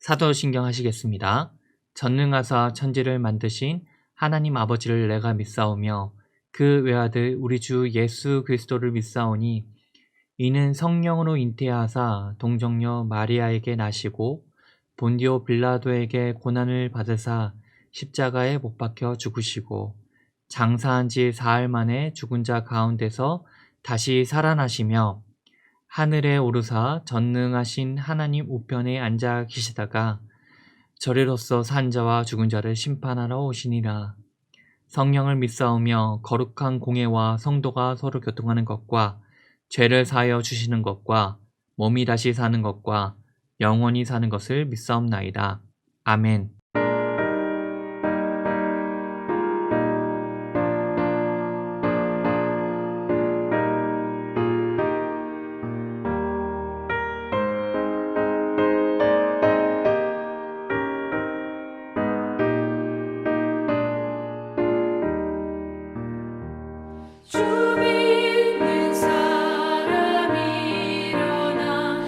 사도신경 하시겠습니다. 전능하사 천지를 만드신 하나님 아버지를 내가 믿사오며 그 외아들 우리 주 예수 그리스도를 믿사오니 이는 성령으로 잉태하사 동정녀 마리아에게 나시고 본디오 빌라도에게 고난을 받으사 십자가에 못 박혀 죽으시고 장사한 지 사흘 만에 죽은 자 가운데서 다시 살아나시며 하늘에 오르사 전능하신 하나님 우편에 앉아 계시다가 저리로서 산 자와 죽은 자를 심판하러 오시니라. 성령을 믿사오며 거룩한 공예와 성도가 서로 교통하는 것과 죄를 사하여 주시는 것과 몸이 다시 사는 것과 영원히 사는 것을 믿사옵나이다. 아멘. 주 믿는 사람 일어나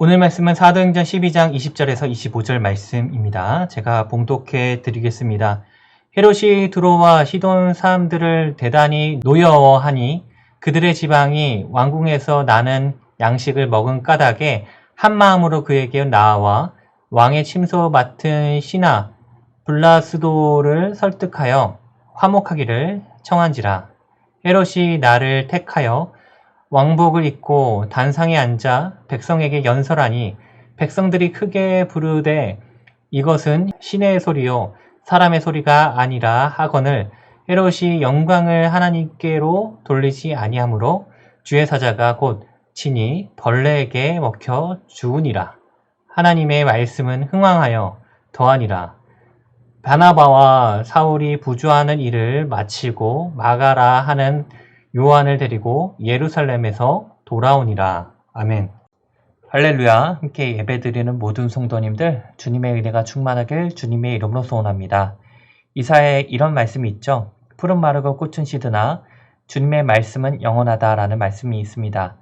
오늘 말씀은 사도행전 12장 20절에서 25절 말씀입니다. 제가 봉독해 드리겠습니다. 헤롯이 두로와 시돈 사람들을 대단히 노여워하니 그들의 지방이 왕궁에서 나는 양식을 먹은 까닭에 한마음으로 그에게 나아와 왕의 침소 맡은 신하 블라스도를 설득하여 화목하기를 청한지라. 헤롯이 나를 택하여 왕복을 입고 단상에 앉아 백성에게 연설하니 백성들이 크게 부르되 이것은 신의 소리요 사람의 소리가 아니라 하거늘 헤롯이 영광을 하나님께로 돌리지 아니하므로 주의 사자가 곧 친히 벌레에게 먹혀 죽으니라. 하나님의 말씀은 흥왕하여 더하니라. 바나바와 사울이 부주하는 일을 마치고 마가라 하는 요한을 데리고 예루살렘에서 돌아오니라. 아멘. 할렐루야. 함께 예배드리는 모든 성도님들, 주님의 은혜가 충만하길 주님의 이름으로 소원합니다. 이사야에 이런 말씀이 있죠. 푸른 마르고 꽃은 시드나 주님의 말씀은 영원하다라는 말씀이 있습니다.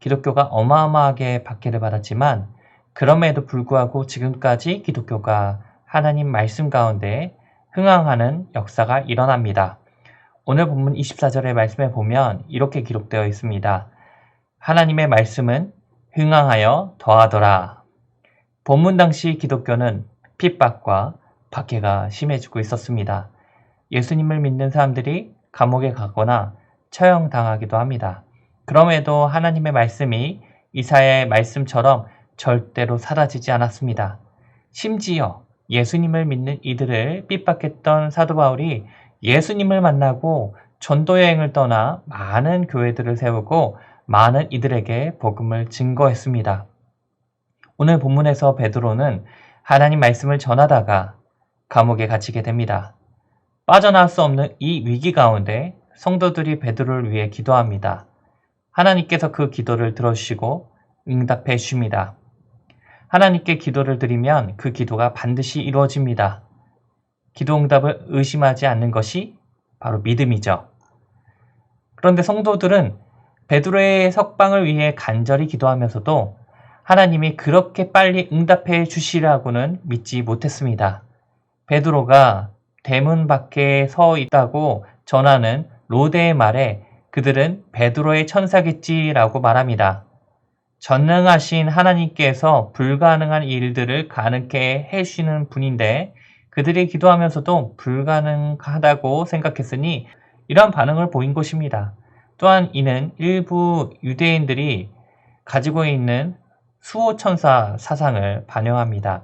기독교가 어마어마하게 박해를 받았지만 그럼에도 불구하고 지금까지 기독교가 하나님 말씀 가운데 흥황하는 역사가 일어납니다. 오늘 본문 24절의 말씀에 보면 이렇게 기록되어 있습니다. 하나님의 말씀은 흥황하여 더하더라. 본문 당시 기독교는 핍박과 박해가 심해지고 있었습니다. 예수님을 믿는 사람들이 감옥에 가거나 처형당하기도 합니다. 그럼에도 하나님의 말씀이 이사야의 말씀처럼 절대로 사라지지 않았습니다. 심지어 예수님을 믿는 이들을 핍박했던 사도 바울이 예수님을 만나고 전도여행을 떠나 많은 교회들을 세우고 많은 이들에게 복음을 증거했습니다. 오늘 본문에서 베드로는 하나님 말씀을 전하다가 감옥에 갇히게 됩니다. 빠져나올 수 없는 이 위기 가운데 성도들이 베드로를 위해 기도합니다. 하나님께서 그 기도를 들어주시고 응답해 주십니다. 하나님께 기도를 드리면 그 기도가 반드시 이루어집니다. 기도 응답을 의심하지 않는 것이 바로 믿음이죠. 그런데 성도들은 베드로의 석방을 위해 간절히 기도하면서도 하나님이 그렇게 빨리 응답해 주시라고는 믿지 못했습니다. 베드로가 대문 밖에 서 있다고 전하는 로데의 말에 그들은 베드로의 천사겠지라고 말합니다. 전능하신 하나님께서 불가능한 일들을 가능케 해주시는 분인데 그들이 기도하면서도 불가능하다고 생각했으니 이러한 반응을 보인 것입니다. 또한 이는 일부 유대인들이 가지고 있는 수호천사 사상을 반영합니다.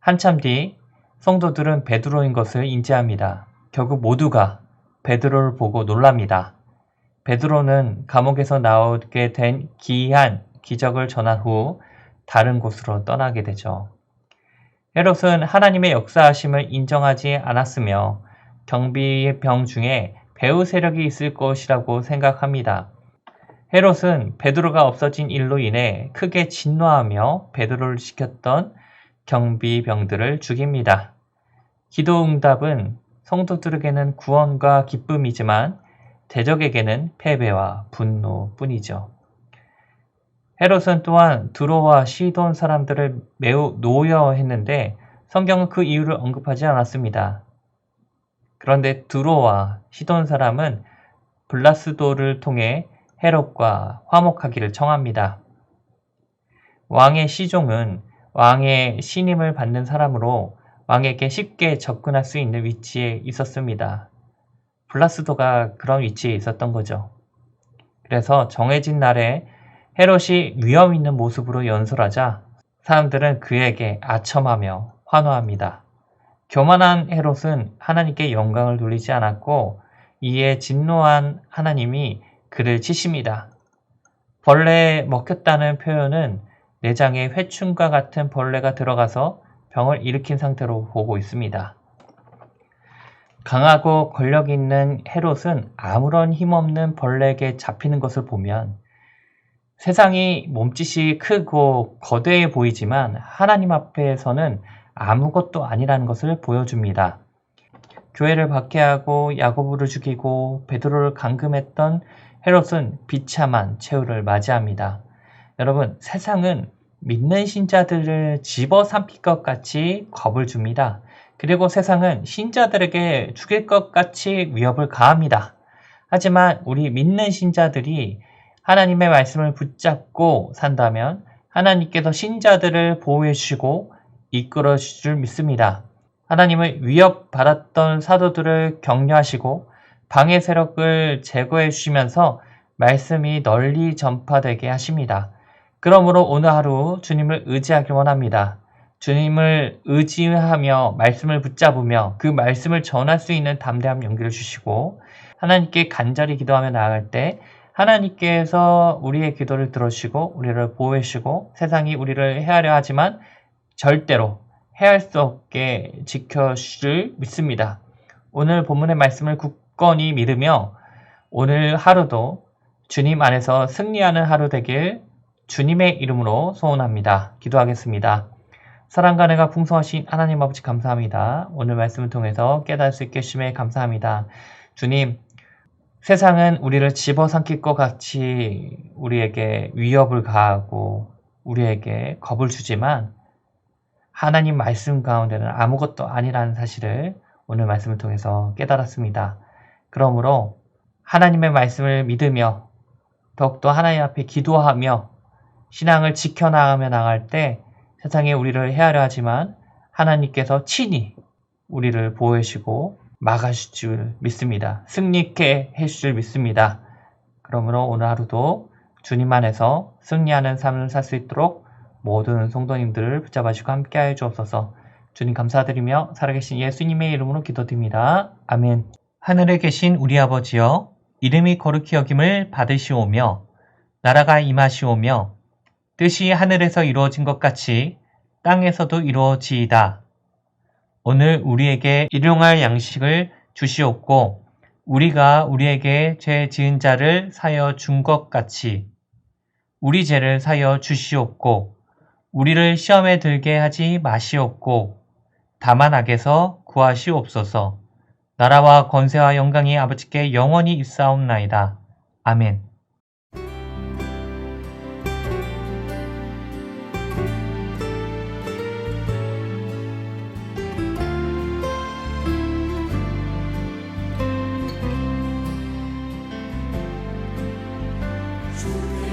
한참 뒤 성도들은 베드로인 것을 인지합니다. 결국 모두가 베드로를 보고 놀랍니다. 베드로는 감옥에서 나오게 된 기이한 기적을 전한 후 다른 곳으로 떠나게 되죠. 헤롯은 하나님의 역사하심을 인정하지 않았으며 경비병 중에 배후 세력이 있을 것이라고 생각합니다. 헤롯은 베드로가 없어진 일로 인해 크게 진노하며 베드로를 지켰던 경비병들을 죽입니다. 기도 응답은 성도들에게는 구원과 기쁨이지만 대적에게는 패배와 분노뿐이죠. 헤롯은 또한 두로와 시돈 사람들을 매우 노여워했는데 성경은 그 이유를 언급하지 않았습니다. 그런데 두로와 시돈 사람은 블라스도를 통해 헤롯과 화목하기를 청합니다. 왕의 시종은 왕의 신임을 받는 사람으로 왕에게 쉽게 접근할 수 있는 위치에 있었습니다. 블라스도가 그런 위치에 있었던 거죠. 그래서 정해진 날에 헤롯이 위험 있는 모습으로 연설하자 사람들은 그에게 아첨하며 환호합니다. 교만한 헤롯은 하나님께 영광을 돌리지 않았고 이에 진노한 하나님이 그를 치십니다. 벌레에 먹혔다는 표현은 내장에 회충과 같은 벌레가 들어가서 병을 일으킨 상태로 보고 있습니다. 강하고 권력 있는 헤롯은 아무런 힘없는 벌레에게 잡히는 것을 보면 세상이 몸짓이 크고 거대해 보이지만 하나님 앞에서는 아무것도 아니라는 것을 보여줍니다. 교회를 박해하고 야고보를 죽이고 베드로를 감금했던 헤롯은 비참한 최후를 맞이합니다. 여러분, 세상은 믿는 신자들을 집어삼킬 것 같이 겁을 줍니다. 그리고 세상은 신자들에게 죽일 것 같이 위협을 가합니다. 하지만 우리 믿는 신자들이 하나님의 말씀을 붙잡고 산다면 하나님께서 신자들을 보호해 주시고 이끌어 주실 줄 믿습니다. 하나님은 위협받았던 사도들을 격려하시고 방해 세력을 제거해 주시면서 말씀이 널리 전파되게 하십니다. 그러므로 오늘 하루 주님을 의지하길 원합니다. 주님을 의지하며 말씀을 붙잡으며 그 말씀을 전할 수 있는 담대함 용기를 주시고 하나님께 간절히 기도하며 나아갈 때 하나님께서 우리의 기도를 들어주시고 우리를 보호해 주시고 세상이 우리를 해하려 하지만 절대로 해할 수 없게 지켜주실 믿습니다. 오늘 본문의 말씀을 굳건히 믿으며 오늘 하루도 주님 안에서 승리하는 하루 되길 주님의 이름으로 소원합니다. 기도하겠습니다. 사랑과 은혜가 풍성하신 하나님 아버지 감사합니다. 오늘 말씀을 통해서 깨달을 수 있게 주심에 감사합니다. 주님, 세상은 우리를 집어삼킬 것 같이 우리에게 위협을 가하고 우리에게 겁을 주지만 하나님 말씀 가운데는 아무것도 아니라는 사실을 오늘 말씀을 통해서 깨달았습니다. 그러므로 하나님의 말씀을 믿으며 더욱더 하나님 앞에 기도하며 신앙을 지켜나가며 나갈 때 세상에 우리를 해하려 하지만 하나님께서 친히 우리를 보호해 주시고 막아주실 줄 믿습니다. 승리케 해주실 줄 믿습니다. 그러므로 오늘 하루도 주님 안에서 승리하는 삶을 살 수 있도록 모든 성도님들을 붙잡아 주시고 함께 하여 주옵소서. 주님 감사드리며 살아계신 예수님의 이름으로 기도드립니다. 아멘. 하늘에 계신 우리 아버지여, 이름이 거룩히 여김을 받으시오며 나라가 임하시오며 뜻이 하늘에서 이루어진 것 같이 땅에서도 이루어지이다. 오늘 우리에게 일용할 양식을 주시옵고 우리가 우리에게 죄 지은 자를 사여 준 것 같이 우리 죄를 사여 주시옵고 우리를 시험에 들게 하지 마시옵고 다만 악에서 구하시옵소서. 나라와 권세와 영광이 아버지께 영원히 있사옵나이다. 아멘. 주의